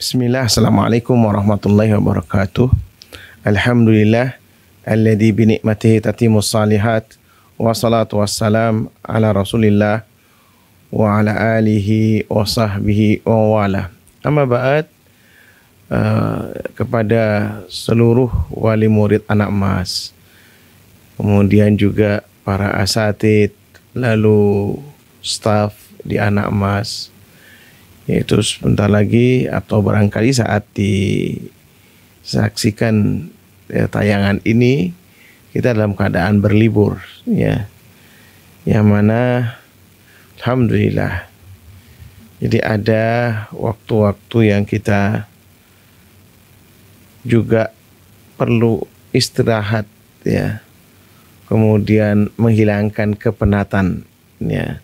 Bismillah, Assalamualaikum warahmatullahi wabarakatuh. Alhamdulillah, alladzi binikmatihi tatimus salihat, wassalatu wassalam ala rasulillah wa ala alihi wa sahbihi wa wala. Amma ba'd, kepada seluruh wali murid anak emas, kemudian juga para asatid, lalu staf di anak emas, yaitu sebentar lagi atau barangkali saat disaksikan tayangan ini kita dalam keadaan berlibur, ya, yang mana alhamdulillah jadi ada waktu-waktu yang kita juga perlu istirahat, ya, kemudian menghilangkan kepenatan, ya,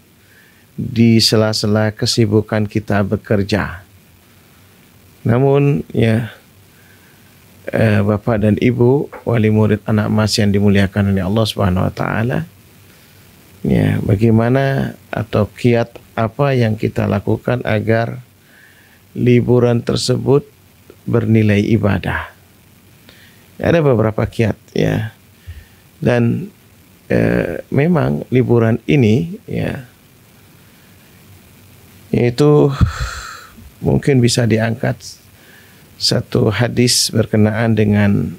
di sela-sela kesibukan kita bekerja. Namun, ya, Bapak dan Ibu wali murid anak emas yang dimuliakan oleh Allah Subhanahu wa taala, ya, bagaimana atau kiat apa yang kita lakukan agar liburan tersebut bernilai ibadah? Ada beberapa kiat, ya. Dan memang liburan ini, ya, yaitu mungkin bisa diangkat satu hadis berkenaan dengan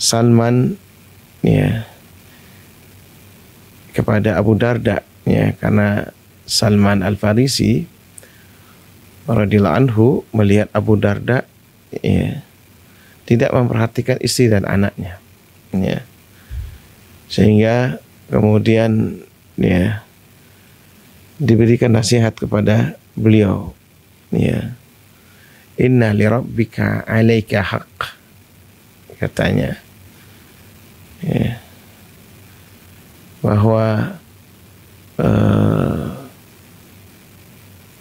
Salman, ya, kepada Abu Darda, ya, karena Salman Al-Farisi radhiyallahu anhu melihat Abu Darda, ya, tidak memperhatikan istri dan anaknya, ya, sehingga kemudian, ya, diberikan nasihat kepada beliau, ya, inna li rabbika alaika haqq, katanya, ya, bahwa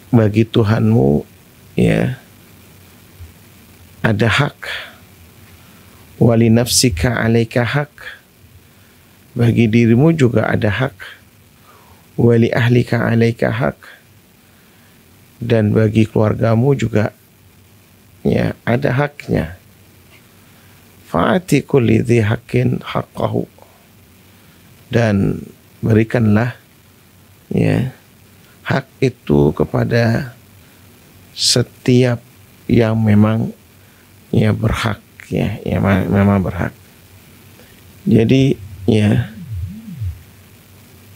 bagi Tuhanmu, ya, ada hak, wali nafsika alaika haq, bagi dirimu juga ada hak, wali ahlika alaika haq, dan bagi keluargamu juga, ya, ada haknya. Fa'ati kulli dhi haqqin haqqahu, dan berikanlah, ya, hak itu kepada setiap yang memang, ya, berhak, ya, yang memang berhak. Jadi, ya,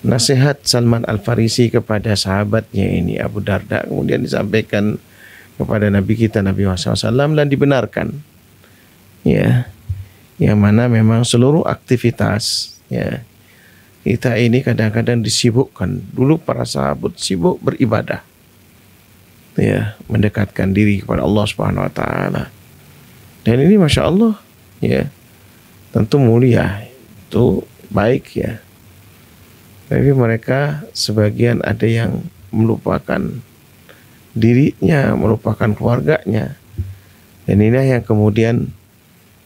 nasihat Salman Al-Farisi kepada sahabatnya ini Abu Darda kemudian disampaikan kepada Nabi kita Nabi Muhammad SAW dan dibenarkan, ya, yang mana memang seluruh aktivitas, ya, kita ini kadang-kadang disibukkan. Dulu para sahabat sibuk beribadah, ya, mendekatkan diri kepada Allah Subhanahu wa taala. Dan ini Masya Allah, ya, tentu mulia, itu baik, ya. Tapi mereka sebagian ada yang melupakan dirinya, melupakan keluarganya. Dan inilah yang kemudian,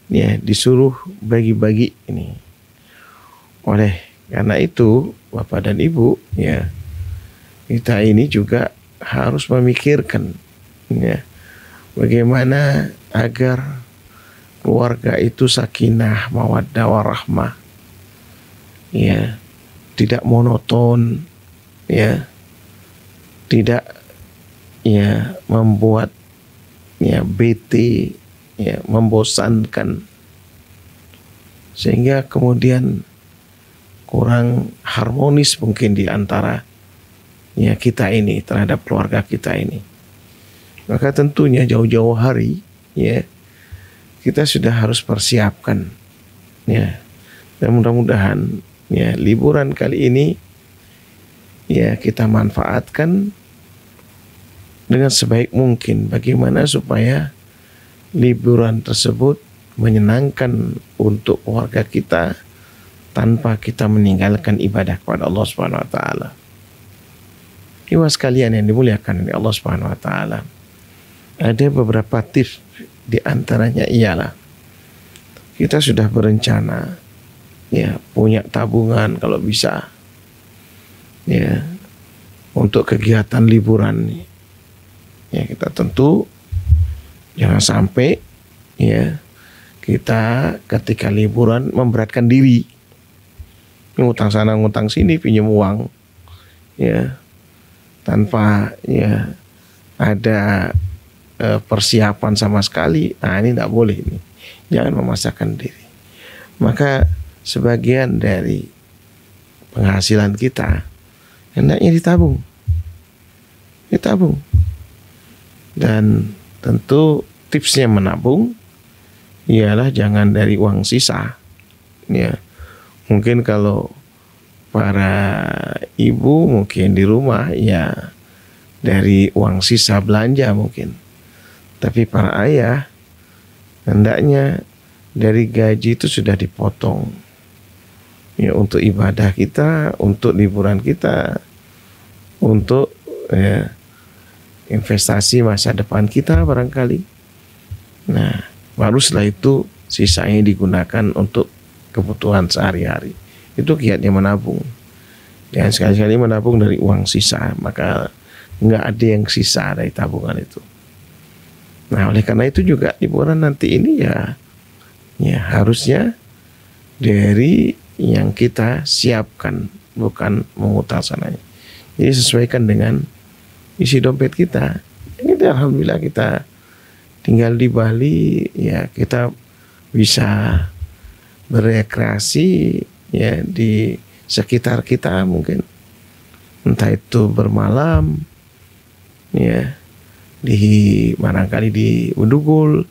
ya, disuruh bagi-bagi ini. Oleh karena itu, Bapak dan Ibu, ya, kita ini juga harus memikirkan, ya, bagaimana agar keluarga itu sakinah, mawaddah, warahmah, ya, tidak monoton, ya, tidak, ya, membuat, ya, bete, ya, membosankan, sehingga kemudian kurang harmonis mungkin di antara, ya, kita ini terhadap keluarga kita ini. Maka tentunya jauh-jauh hari, ya, kita sudah harus persiapkan, ya, dan mudah-mudahan, ya, liburan kali ini, ya, kita manfaatkan dengan sebaik mungkin. Bagaimana supaya liburan tersebut menyenangkan untuk keluarga kita tanpa kita meninggalkan ibadah kepada Allah Subhanahu wa taala. Ibu sekalian yang dimuliakan oleh Allah Subhanahu wa taala, ada beberapa tips, di antaranya ialah kita sudah berencana, ya, punya tabungan kalau bisa, ya, untuk kegiatan liburan, Ya, kita tentu jangan sampai ya kita ketika liburan memberatkan diri, ngutang sana ngutang sini, pinjam uang ya tanpa ya ada persiapan sama sekali. Nah, ini tidak boleh ini. Jangan memaksakan diri. Maka sebagian dari penghasilan kita hendaknya ditabung. Dan tentu tipsnya menabung ialah jangan dari uang sisa. Ya, mungkin kalau para ibu mungkin di rumah ya dari uang sisa belanja mungkin. Tapi para ayah hendaknya dari gaji itu sudah dipotong. Ya, untuk ibadah kita, untuk liburan kita, untuk ya investasi masa depan kita barangkali. Nah, baru setelah itu sisanya digunakan untuk kebutuhan sehari-hari. Itu kiatnya menabung. Jangan sekali-kali menabung dari uang sisa, maka nggak ada yang sisa dari tabungan itu. Nah, oleh karena itu juga liburan nanti ini ya harusnya dari yang kita siapkan, bukan mengutang sananya. Jadi sesuaikan dengan isi dompet kita. Ini alhamdulillah kita tinggal di Bali, ya kita bisa berekreasi ya di sekitar kita mungkin, entah itu bermalam ya di barangkali di Bedugul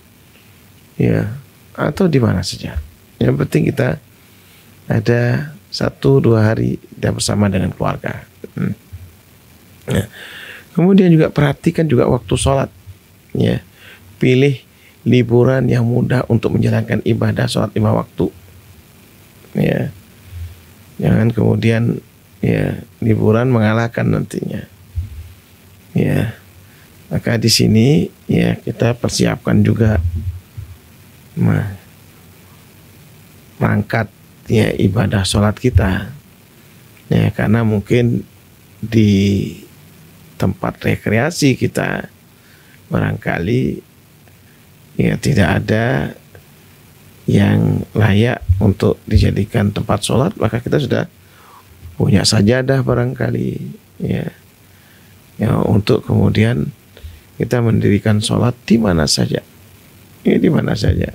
ya atau di mana saja. Yang penting kita ada 1-2 hari kita bersama dengan keluarga. Ya. Kemudian juga perhatikan juga waktu sholat ya. Pilih liburan yang mudah untuk menjalankan ibadah sholat 5 waktu ya. Jangan kemudian ya liburan mengalahkan nantinya ya. Maka di sini ya kita persiapkan juga perangkat ya ibadah sholat kita ya, karena mungkin di tempat rekreasi kita barangkali ya tidak ada yang layak untuk dijadikan tempat sholat, maka kita sudah punya sajadah barangkali ya untuk kemudian kita mendirikan sholat di mana saja. Ini di mana saja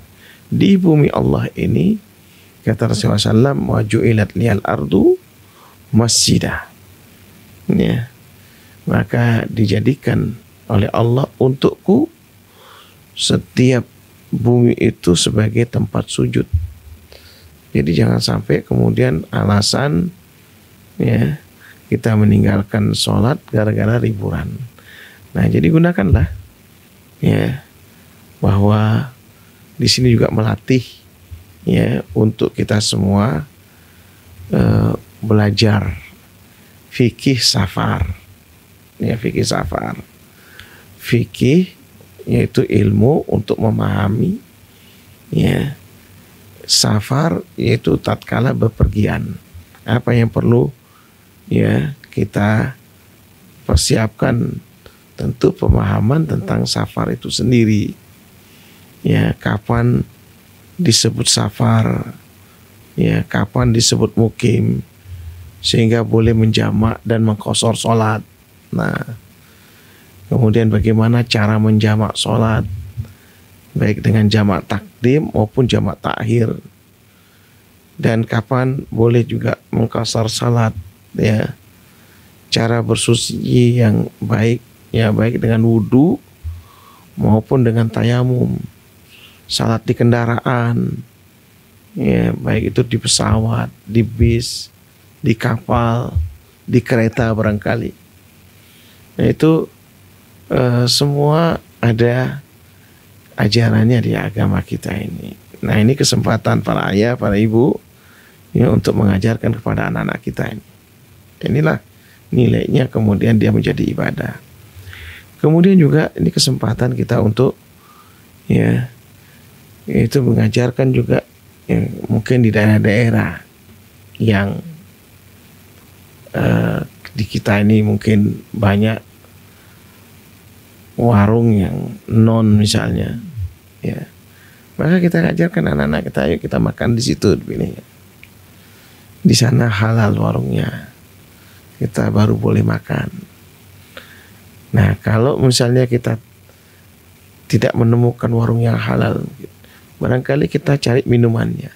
di bumi Allah ini, kata Rasulullah SAW, wa ju'ilat liyal ardu masjidah ya, maka dijadikan oleh Allah untukku setiap bumi itu sebagai tempat sujud. Jadi jangan sampai kemudian alasan ya kita meninggalkan sholat gara-gara liburan. Nah, jadi gunakanlah ya bahwa di sini juga melatih ya untuk kita semua belajar fikih safar. Ya, fikih safar. Fikih yaitu ilmu untuk memahami ya, safar yaitu tatkala bepergian. Apa yang perlu ya kita persiapkan, tentu pemahaman tentang safar itu sendiri. Ya, kapan disebut safar, ya kapan disebut mukim, sehingga boleh menjamak dan mengqashar sholat. Nah, kemudian bagaimana cara menjamak sholat, baik dengan jamak takdim maupun jamak takhir, dan kapan boleh juga mengqashar sholat, ya cara bersuci yang baik, ya baik dengan wudu maupun dengan tayamum. Salat di kendaraan, ya baik itu di pesawat, di bis, di kapal, di kereta barangkali. Nah, itu semua ada ajarannya di agama kita ini. Nah, ini kesempatan para ayah, para ibu ya untuk mengajarkan kepada anak-anak kita ini. Inilah nilainya, kemudian dia menjadi ibadah. Kemudian juga ini kesempatan kita untuk ya itu mengajarkan juga ya, mungkin di daerah-daerah yang di kita ini mungkin banyak warung yang non misalnya, ya, maka kita ajarkan anak-anak kita, ayo kita makan di situ, pilih. Di sana halal warungnya, kita baru boleh makan. Nah, kalau misalnya kita tidak menemukan warung yang halal, barangkali kita cari minumannya,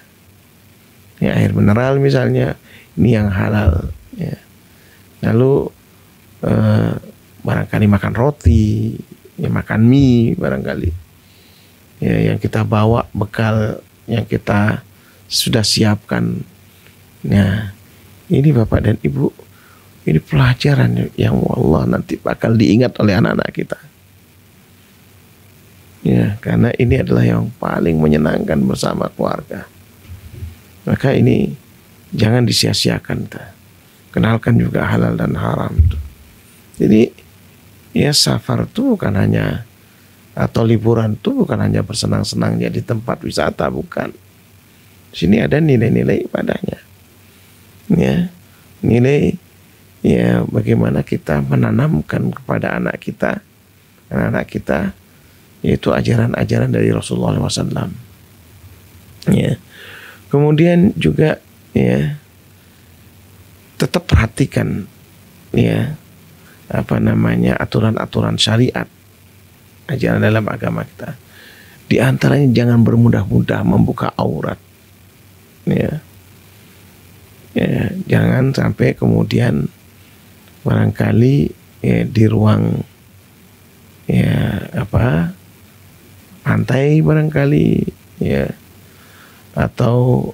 ya, air mineral misalnya, ini yang halal, ya. Lalu barangkali makan roti, ya, makan mie barangkali, ya, yang kita bawa bekal yang kita sudah siapkan. Nah, ini Bapak dan Ibu, ini pelajaran yang wallah nanti bakal diingat oleh anak-anak kita. Ya, karena ini adalah yang paling menyenangkan bersama keluarga. Maka ini jangan disia-siakan. Kenalkan juga halal dan haram. Jadi ya safar itu bukan hanya, atau liburan itu bukan hanya bersenang-senangnya di tempat wisata, bukan. Di sini ada nilai-nilai ibadahnya. Ya, nilai, ya, bagaimana kita menanamkan kepada anak kita, yaitu ajaran-ajaran dari Rasulullah SAW. Ya. Kemudian juga, ya, tetap perhatikan, ya, aturan-aturan syariat, ajaran dalam agama kita. Di antaranya jangan bermudah-mudah membuka aurat, ya. Ya, jangan sampai kemudian barangkali, ya, di ruang, ya, pantai barangkali, ya, atau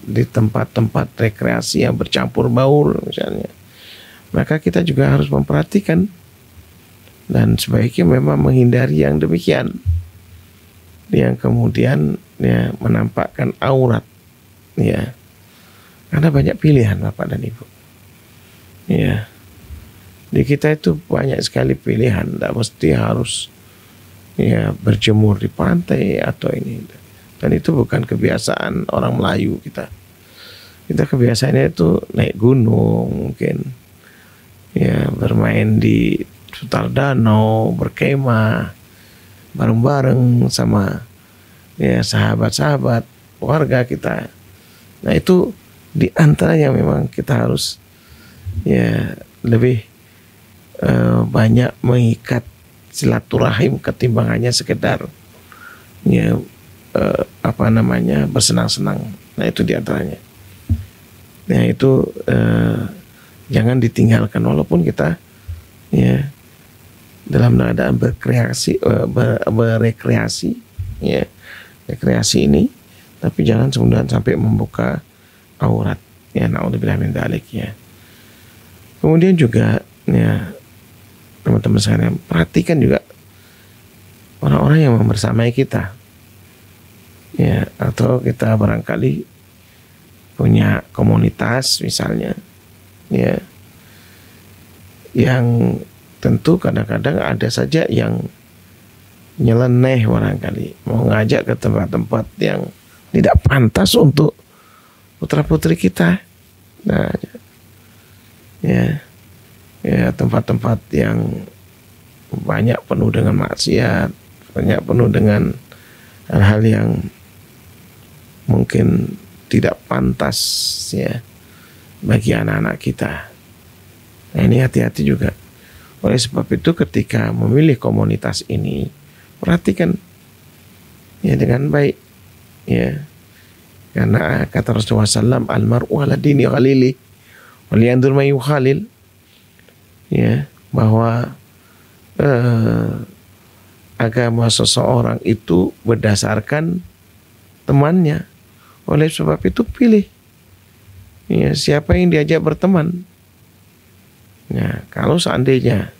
di tempat-tempat rekreasi yang bercampur baur misalnya, maka kita juga harus memperhatikan dan sebaiknya memang menghindari yang demikian, yang kemudian, ya, menampakkan aurat, ya, karena banyak pilihan Bapak dan Ibu, ya. Di kita itu banyak sekali pilihan, tidak mesti harus, ya, berjemur di pantai atau ini. Dan itu bukan kebiasaan orang Melayu kita. Kita kebiasaannya itu naik gunung mungkin, ya, bermain di sekitar danau, berkemah bareng-bareng sama, ya, sahabat-sahabat warga kita. Nah, itu di antara yang memang kita harus, ya, lebih banyak mengikat silaturahim ketimbang hanya sekedar, ya, bersenang-senang. Nah, itu diantaranya. Nah, itu jangan ditinggalkan walaupun kita, ya, dalam keadaan berekreasi, ya, rekreasi ini, tapi jangan kemudian sampai membuka aurat, ya, naudzubillah min dzalik, ya. Kemudian juga, ya, teman-teman sekalian, perhatikan juga orang-orang yang membersamai kita, ya, atau kita barangkali punya komunitas misalnya, ya, yang tentu kadang-kadang ada saja yang nyeleneh barangkali mau ngajak ke tempat-tempat yang tidak pantas untuk putra-putri kita. Nah, ya, ya, tempat-tempat yang banyak penuh dengan maksiat, banyak penuh dengan hal-hal yang mungkin tidak pantas, ya, bagi anak-anak kita. Nah, ini hati-hati juga. Oleh sebab itu ketika memilih komunitas ini, perhatikan, ya, dengan baik, ya, karena kata Rasulullah SAW, almar'u ala dini khalili waliyandur ma yukhalil, ya, bahwa agama seseorang itu berdasarkan temannya. Oleh sebab itu pilih, ya, siapa yang diajak berteman. Nah, kalau seandainya,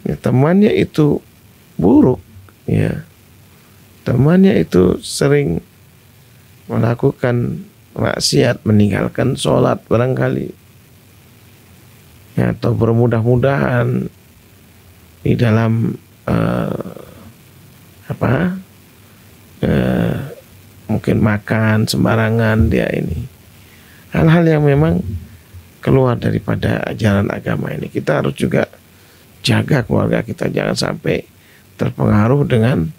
ya, temannya itu buruk, ya, temannya itu sering melakukan maksiat, meninggalkan sholat barangkali, ya, atau bermudah-mudahan di dalam mungkin makan sembarangan, dia ini hal-hal yang memang keluar daripada ajaran agama ini, kita harus juga jaga keluarga kita, jangan sampai terpengaruh dengan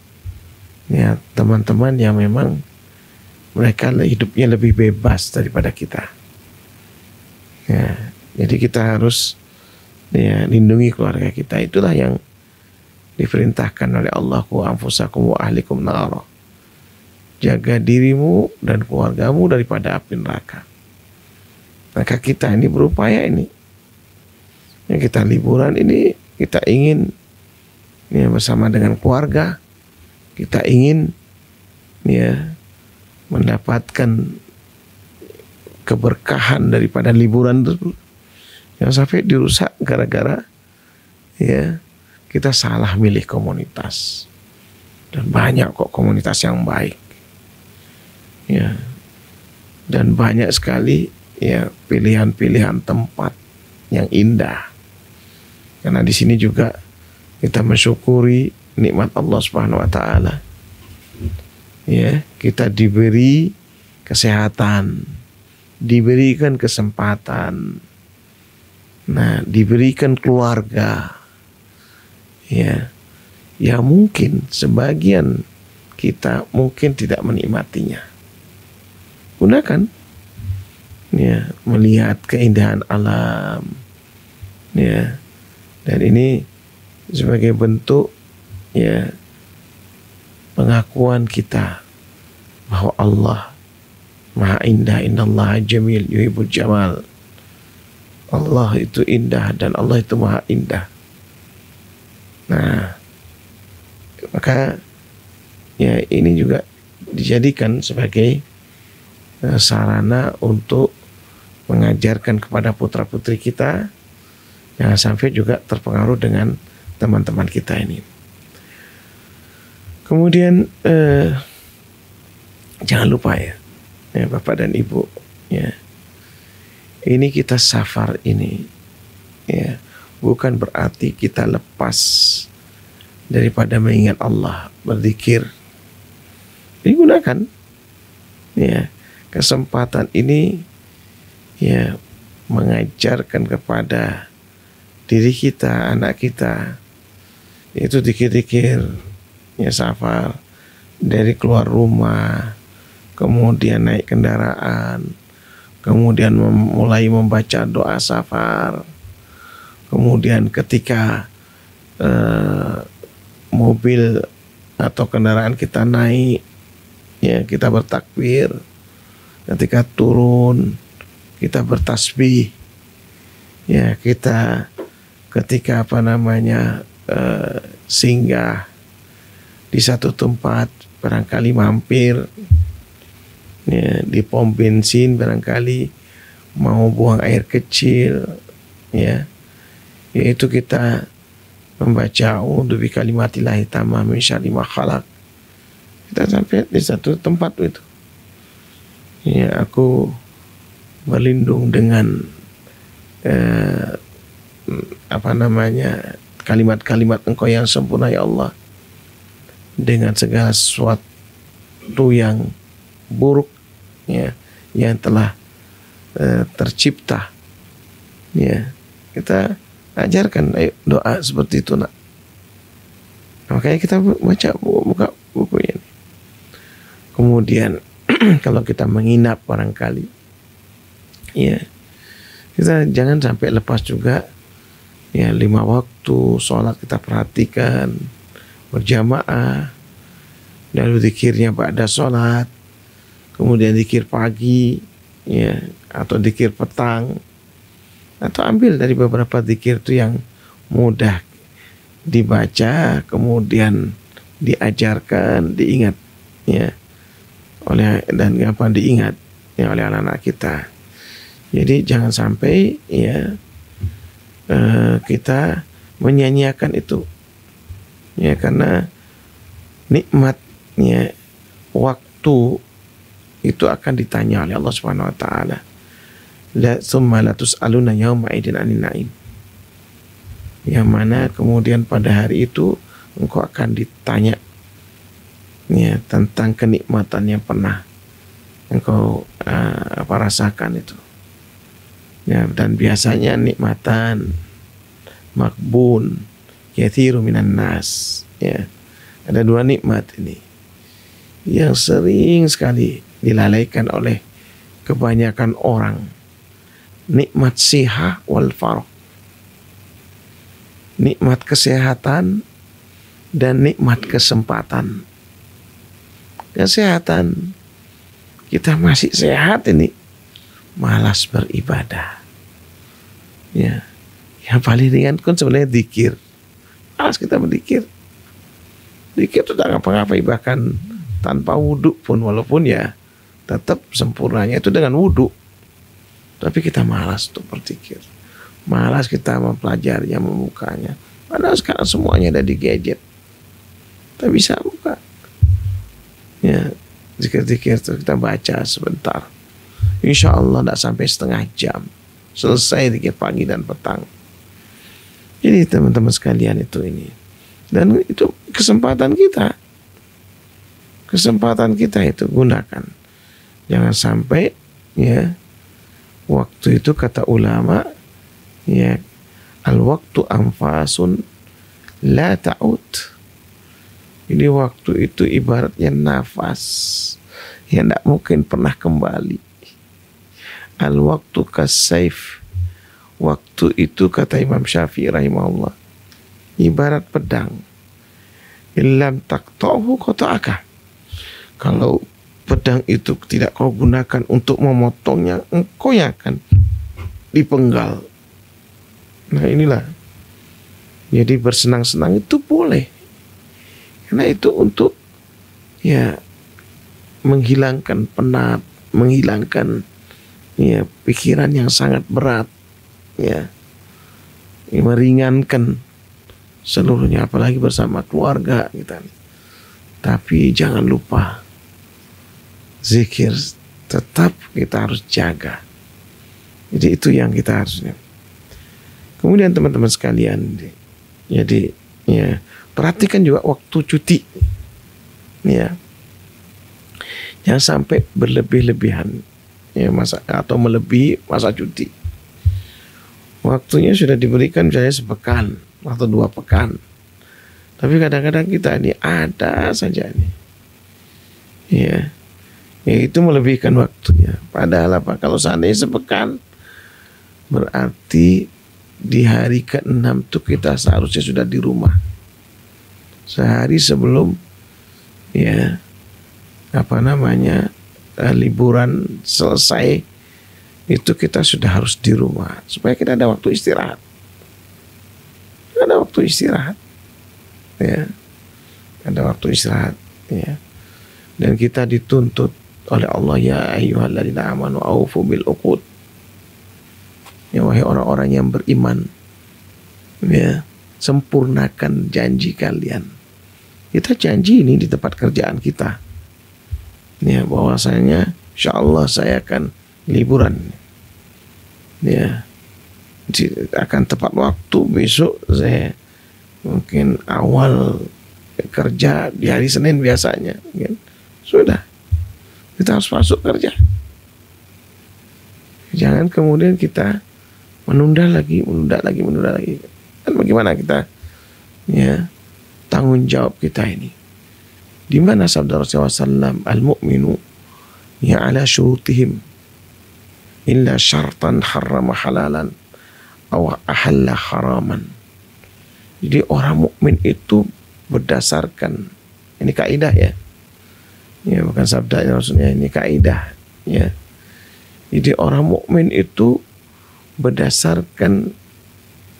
ya teman-teman yang memang mereka hidupnya lebih bebas daripada kita. Ya, jadi kita harus ya lindungi keluarga kita. Itulah yang diperintahkan oleh Allah, qu anfusakum wa ahlikum nar. Jaga dirimu dan keluargamu daripada api neraka. Maka kita ini berupaya ini. Ya, kita liburan ini kita ingin ya bersama dengan keluarga. Kita ingin ya mendapatkan keberkahan daripada liburan tersebut. Yang sampai dirusak gara-gara ya kita salah milih komunitas. Dan banyak kok komunitas yang baik. Ya. Dan banyak sekali ya pilihan-pilihan tempat yang indah. Karena di sini juga kita mensyukuri nikmat Allah Subhanahu wa taala. Ya, kita diberi kesehatan, diberikan kesempatan. Nah, diberikan keluarga. Ya. Ya mungkin sebagian kita mungkin tidak menikmatinya. Gunakan ya melihat keindahan alam. Ya. Dan ini sebagai bentuk ya pengakuan kita bahwa Allah Maha Indah, innallaha jamil yuhibbul jamal. Allah itu indah dan Allah itu Maha Indah. Nah, maka ya ini juga dijadikan sebagai sarana untuk mengajarkan kepada putra-putri kita jangan sampai juga terpengaruh dengan teman-teman kita ini. Kemudian jangan lupa ya Bapak dan Ibu ya, ini kita safar ini ya bukan berarti kita lepas daripada mengingat Allah, berzikir. Digunakan ya kesempatan ini ya mengajarkan kepada diri kita, anak kita, itu dikir-dikir ya safar dari keluar rumah, kemudian naik kendaraan, kemudian mulai membaca doa safar, kemudian ketika mobil atau kendaraan kita naik, ya kita bertakbir, ketika turun kita bertasbih, ya kita ketika singgah di satu tempat, barangkali mampir ya, di pom bensin, barangkali mau buang air kecil, ya yaitu kita membaca a'udzu bikalimatillahi tammah min syarri ma khalaq. Kita sampai di satu tempat itu, ya aku berlindung dengan kalimat-kalimat Engkau yang sempurna ya Allah dengan segala sesuatu yang buruk ya yang telah tercipta. Ya, kita ajarkan ayo doa seperti itu nak. Makanya kita baca buka buku ini. Kemudian kalau kita menginap barangkali ya kita jangan sampai lepas juga ya 5 waktu sholat kita perhatikan berjamaah, lalu zikirnya ba'da sholat, kemudian zikir pagi ya atau zikir petang, atau ambil dari beberapa zikir itu yang mudah dibaca kemudian diajarkan, diingat ya oleh dan gampang diingat ya oleh anak-anak kita. Jadi jangan sampai ya kita menyanyiakan itu ya, karena nikmatnya waktu itu akan ditanya oleh Allah Subhanahu wa taala. La tsumma la tus'aluna yauma idin 'anin na'im. Yang mana kemudian pada hari itu engkau akan ditanya ya tentang kenikmatan yang pernah engkau rasakan itu. Ya, dan biasanya nikmatan makbun kathiru minan nas. Ya, ada dua nikmat ini yang sering sekali dilalaikan oleh kebanyakan orang. Nikmat sihah wal farah, nikmat kesehatan dan nikmat kesempatan. Kesehatan, kita masih sehat ini, malas beribadah. Ya, yang paling ringan kan sebenarnya zikir. Malas kita berzikir. Zikir itu tak ngapa-ngapain, bahkan tanpa wudhu pun, walaupun ya tetap sempurnanya itu dengan wudhu. Tapi kita malas untuk berzikir. Malas kita mempelajarinya, membukanya. Padahal sekarang semuanya ada di gadget. Kita bisa buka. Ya, zikir-zikir itu kita baca sebentar. Insya Allah tidak sampai setengah jam. Selesai zikir pagi dan petang. Jadi teman-teman sekalian itu ini. Dan itu kesempatan kita. Kesempatan kita itu gunakan. Jangan sampai ya, waktu itu kata ulama ya, al waktu anfasun la ta'ud. Ini waktu itu ibaratnya nafas yang tidak mungkin pernah kembali. Al waktu kasaif. Waktu itu kata Imam Syafi'i rahimahullah, ibarat pedang. Illam taqta'hu qata'aka. Kalau pedang itu tidak kau gunakan untuk memotongnya, engkau yang akan dipenggal. Nah inilah. Jadi bersenang-senang itu boleh. Karena itu untuk ya menghilangkan penat, menghilangkan ya pikiran yang sangat berat, ya meringankan seluruhnya, apalagi bersama keluarga kita. Tapi jangan lupa zikir tetap kita harus jaga. Jadi itu yang kita harusnya. Kemudian teman-teman sekalian, jadi ya perhatikan juga waktu cuti. Ya. Jangan sampai berlebih-lebihan ya masa atau melebihi masa cuti. Waktunya sudah diberikan misalnya sepekan atau 2 pekan. Tapi kadang-kadang kita ini ada saja nih. Ya. Ya itu melebihkan waktunya. Padahal apa? Kalau seandainya sepekan, berarti di hari ke-6 tuh kita seharusnya sudah di rumah. Sehari sebelum ya liburan selesai, itu kita sudah harus di rumah supaya kita ada waktu istirahat. Ada waktu istirahat. Ya. Ada waktu istirahat, ya. Dan kita dituntut oleh Allah, ya ayyuhalladzina amanu aufu bil uqud. Ya wahai orang-orang yang beriman, ya, sempurnakan janji kalian. Kita janji ini di tempat kerjaan kita. Ya, bahwasanya insyaallah saya akan liburan. Ya. Akan tepat waktu besok saya mungkin awal kerja di hari Senin biasanya, kan? Sudah. Kita harus masuk kerja. Jangan kemudian kita menunda lagi. Dan bagaimana kita ya tanggung jawab kita ini? Di mana sabda Rasulullah SAW, al-mu'minu ya ala syurutihim illa syartan harrama halalan aw ahalla haraman. Jadi orang mukmin itu berdasarkan, ini kaidah ya. Ya, bukan sabda Rasulnya, ini kaidah ya. Jadi orang mukmin itu berdasarkan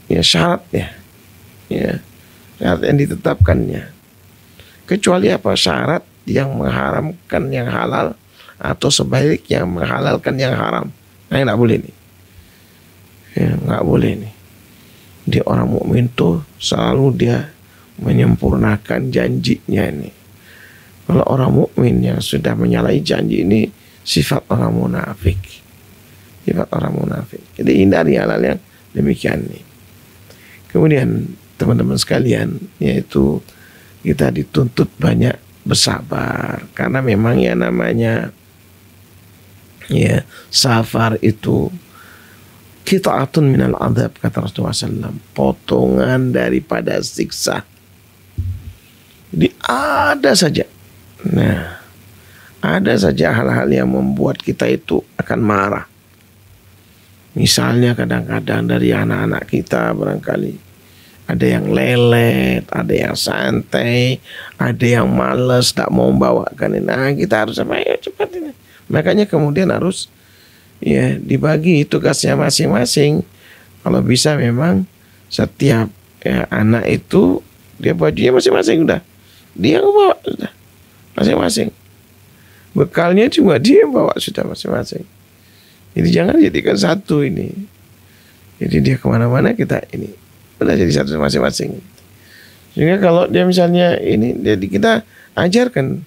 ya syaratnya, ya syarat yang ditetapkannya. Kecuali apa? Syarat yang mengharamkan yang halal atau sebaliknya menghalalkan yang haram. Nah, nggak boleh nih. Ya, nggak boleh nih. Di orang mukmin tuh selalu dia menyempurnakan janjinya ini. Kalau orang mukmin yang sudah menyalahi janji ini sifat orang munafik. Sifat orang munafik. Jadi hindari hal-hal yang demikian nih. Kemudian teman-teman sekalian, yaitu kita dituntut banyak bersabar, karena memang ya namanya ya safar itu qita'atun minal adab, kata Rasulullah SAW, potongan daripada siksa. Jadi ada saja. Nah, ada saja hal-hal yang membuat kita itu akan marah. Misalnya kadang-kadang dari anak-anak kita barangkali ada yang lelet, ada yang santai, ada yang malas, tak mau membawakan. Nah, kita harus apa? Ya cepat ini. Makanya kemudian harus ya dibagi tugasnya masing-masing. Kalau bisa memang setiap ya, anak itu dia bajunya masing-masing udah. Dia bawa sudah masing-masing. Bekalnya cuma dia bawa sudah masing-masing. Jadi jangan jadikan satu ini. Jadi dia kemana-mana kita ini udah jadi satu masing-masing. Sehingga kalau dia misalnya ini, jadi kita ajarkan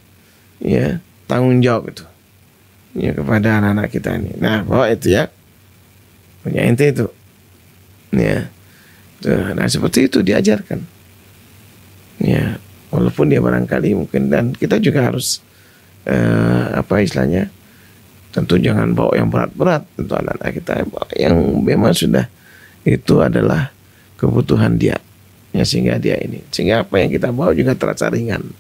ya tanggung jawab itu ya kepada anak-anak kita ini. Nah bawa itu ya, punya ente itu, ya. Nah seperti itu diajarkan. Ya walaupun dia barangkali mungkin, dan kita juga harus apa istilahnya, tentu jangan bawa yang berat-berat. Tentu anak-anak kita yang memang sudah itu adalah kebutuhan dia, ya, sehingga dia ini, sehingga apa yang kita bawa juga terasa ringan.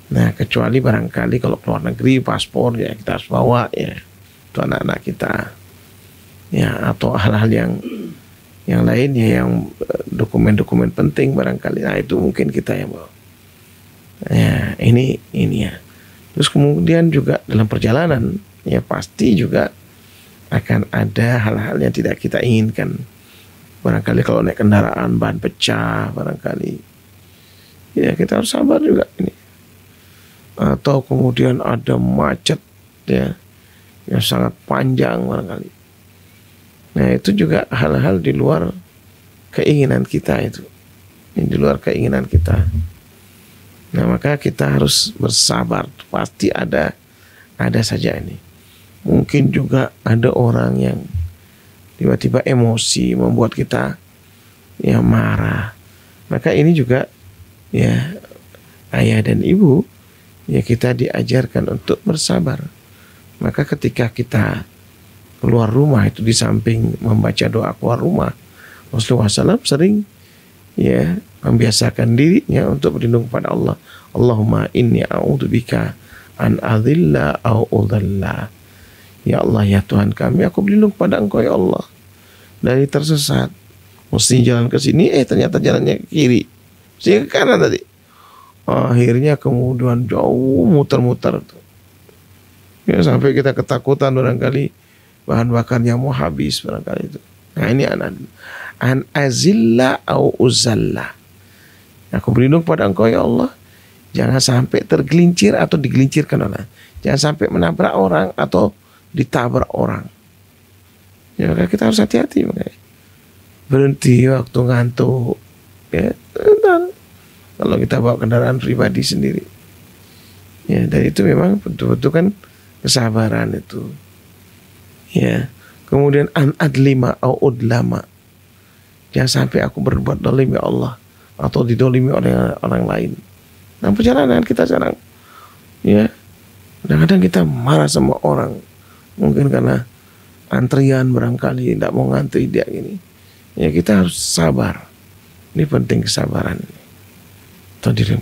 Nah kecuali barangkali kalau keluar negeri paspor ya kita harus bawa ya itu anak-anak kita, ya, atau hal-hal yang lainnya yang dokumen-dokumen penting barangkali. Nah itu mungkin kita yang bawa. Ya ini ya. Terus kemudian juga dalam perjalanan ya pasti juga akan ada hal-hal yang tidak kita inginkan. Barangkali kalau naik kendaraan bahan pecah barangkali, ya kita harus sabar juga ini. Atau kemudian ada macet ya yang sangat panjang barangkali. Nah itu juga hal-hal di luar keinginan kita itu, di luar keinginan kita. Nah maka kita harus bersabar. Pasti ada saja ini. Mungkin juga ada orang yang tiba-tiba emosi membuat kita ya marah. Maka ini juga ya ayah dan ibu ya kita diajarkan untuk bersabar. Maka ketika kita keluar rumah itu di samping membaca doa keluar rumah, Rasulullah SAW sering ya membiasakan dirinya untuk berlindung kepada Allah. Allahumma inni a'udzubika an adhilla au udhalla. Ya Allah ya Tuhan kami, aku berlindung kepada Engkau ya Allah dari tersesat. Mesti jalan ke sini, ternyata jalannya ke kiri, mesti ke kanan tadi. Akhirnya kemudian jauh muter-muter tuh. Ya sampai kita ketakutan barangkali bahan bakarnya mau habis barangkali itu. Nah ini an azilla au uzalla. Aku berlindung pada Engkau ya Allah, jangan sampai tergelincir atau digelincirkan orang. Jangan sampai menabrak orang atau ditabrak orang. Ya kita harus hati-hati makanya. Berhenti waktu ngantuk. Ya, bentar. Kalau kita bawa kendaraan pribadi sendiri. Ya, dan itu memang betul-betul kan kesabaran itu. Ya. Kemudian an adlima au udlama. Jangan sampai aku berbuat dolim ya Allah, atau didolimi oleh orang lain. Nah perjalanan kita sekarang, ya kadang-kadang kita marah sama orang, mungkin karena antrian barangkali tidak mau ngantri dia gini. Ya kita harus sabar. Ini penting kesabaran. Tadirin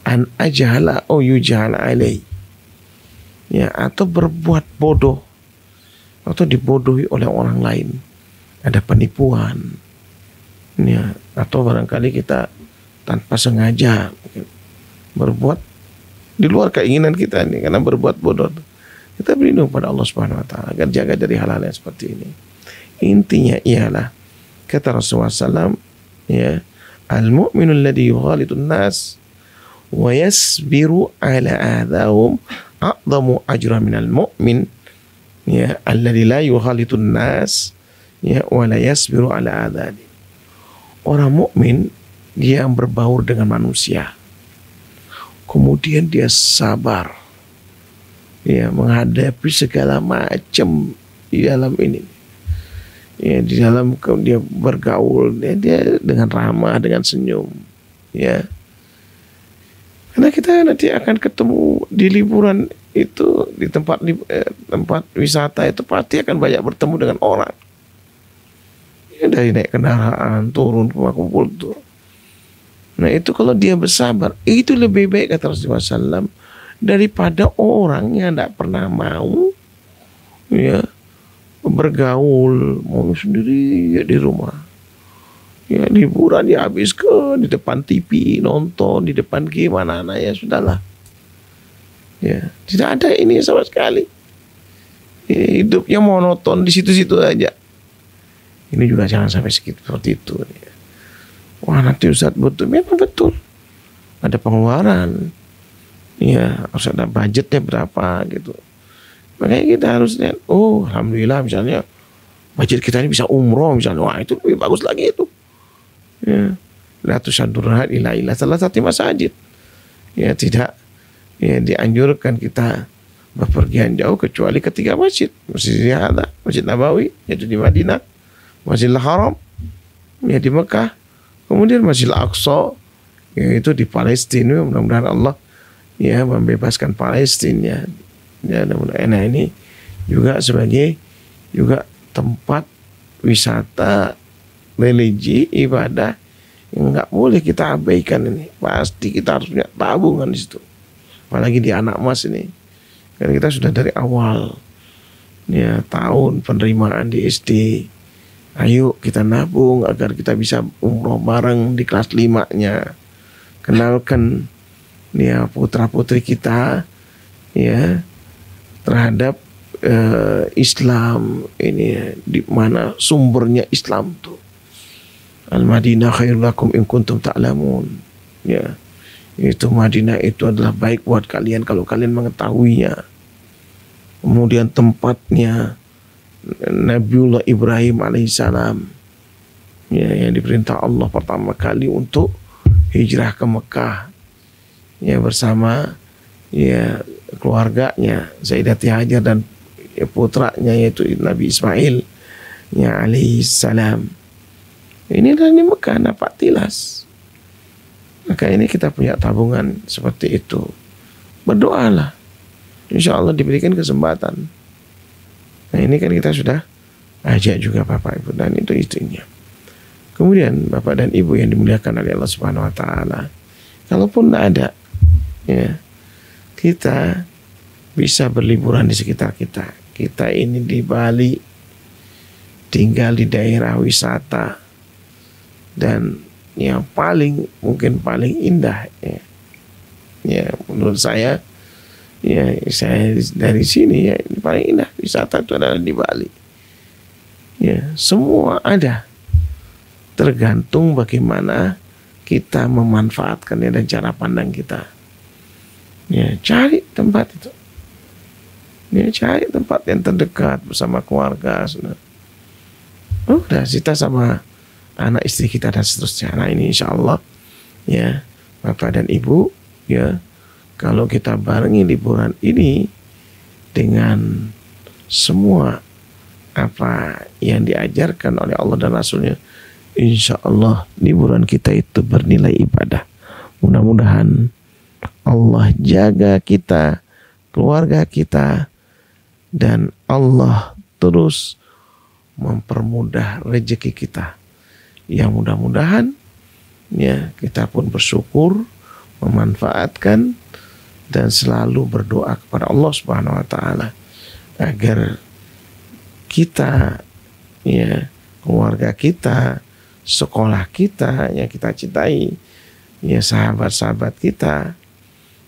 an ajahala au yujahala alai. Ya atau berbuat bodoh atau dibodohi oleh orang lain. Ada penipuan. Ya, atau barangkali kita tanpa sengaja mungkin berbuat di luar keinginan kita ini, karena berbuat bodoh. Kita berlindung pada Allah Subhanahu wa taala agar jaga dari hal-hal yang seperti ini. Intinya ialah kata Rasulullah SAW, ya, al-mu'minu alladhi yughalitun nas wa yasbiru ala adahum a'zamu ajra minal mu'min, ya, alladhi la yughalitun nas, ya, wa la yasbiru ala adahum. Orang mukmin dia yang berbaur dengan manusia, kemudian dia sabar, ya, menghadapi segala macam di dalam ini, ya, di dalam dia bergaul, dia dengan ramah, dengan senyum, ya, karena kita nanti akan ketemu di liburan itu, di tempat wisata itu pasti akan banyak bertemu dengan orang. Ya, dari naik kendaraan turun ke rumah kumpul tuh. Nah itu kalau dia bersabar, itu lebih baik kata Rasulullah SAW daripada orang yang tidak pernah mau ya bergaul, mau sendiri ya di rumah. Ya liburan dihabiskan di depan TV, nonton di depan gimana, nah ya sudahlah. Ya tidak ada ini sama sekali. Ya, hidupnya monoton di situ-situ aja. Ini juga jangan sampai seperti itu. Ya. Wah nanti Ustaz betul, memang betul. Ada pengeluaran, ya harus ada budgetnya berapa gitu. Makanya kita harus lihat, oh alhamdulillah misalnya budget kita ini bisa umroh misalnya, wah itu lebih bagus lagi itu. Ya, la tusadduruha ila salah satu masjid. Ya tidak, ya dianjurkan kita bepergian jauh kecuali ketiga masjid, Masjid Hada, Masjid Nabawi, yaitu di Madinah, Masjidil Haram, ya di Mekah. Kemudian Masjidil Aqsa, yaitu di Palestina. Mudah-mudahan Allah ya membebaskan Palestina. Ya, nah ini juga sebagai juga tempat wisata religi ibadah yang nggak boleh kita abaikan ini. Pasti kita harus punya tabungan di situ. Apalagi di anak emas ini. Karena kita sudah dari awal ya tahun penerimaan di SD. Ayo kita nabung agar kita bisa umroh bareng di kelas 5-nya. Kenalkan ya putra-putri kita ya terhadap Islam ini, di mana sumbernya Islam tuh. Al-Madinah khairul lakum in kuntum ta'lamun. Ya. Itu Madinah itu adalah baik buat kalian kalau kalian mengetahuinya. Kemudian tempatnya Nabiullah Ibrahim alaihissalam ya, yang diperintah Allah pertama kali untuk hijrah ke Mekah ya bersama ya keluarganya Sayyidati Hajar dan ya, putranya yaitu Nabi Ismail ya alaihissalam. Ini dari Mekah nampak tilas. Maka ini kita punya tabungan seperti itu. Berdoalah, insya Allah diberikan kesempatan. Nah ini kan kita sudah ajak juga Bapak Ibu dan itu istrinya. Kemudian Bapak dan Ibu yang dimuliakan oleh Allah Subhanahu Wa Taala, kalaupun tidak ada, ya kita bisa berliburan di sekitar kita. Kita ini di Bali, tinggal di daerah wisata dan yang mungkin paling indah, ya menurut saya. Ya, saya dari sini ya paling indah wisata itu adalah di Bali. Ya, semua ada. Tergantung bagaimana kita memanfaatkannya dan cara pandang kita. Ya, cari tempat itu. Ya, cari tempat yang terdekat bersama keluarga. Udah kita sama anak istri kita dan seterusnya. Nah ini insya Allah ya Bapak dan Ibu ya. Kalau kita barengi liburan ini dengan semua apa yang diajarkan oleh Allah dan Rasulnya, insya Allah liburan kita itu bernilai ibadah. Mudah-mudahan Allah jaga kita, keluarga kita, dan Allah terus mempermudah rezeki kita. Yang mudah-mudahan ya kita pun bersyukur, memanfaatkan dan selalu berdoa kepada Allah Subhanahu Wa Taala agar kita ya keluarga kita, sekolah kita yang kita cintai, ya sahabat-sahabat kita,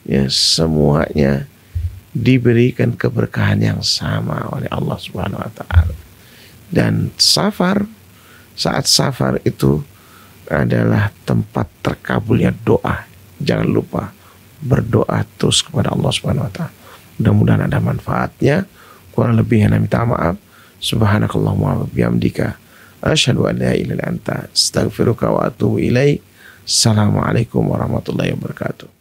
ya semuanya diberikan keberkahan yang sama oleh Allah Subhanahu Wa Taala. Dan saat safar itu adalah tempat terkabulnya doa. Jangan lupa berdoa terus kepada Allah Subhanahu Wa Taala. Mudah-mudahan ada manfaatnya. Kurang lebih yang minta maaf. Subhanakallahumma wa bihamdika asyhadu an la ilaha illa anta astaghfiruka wa atubu ilaik. Assalamualaikum warahmatullahi wabarakatuh.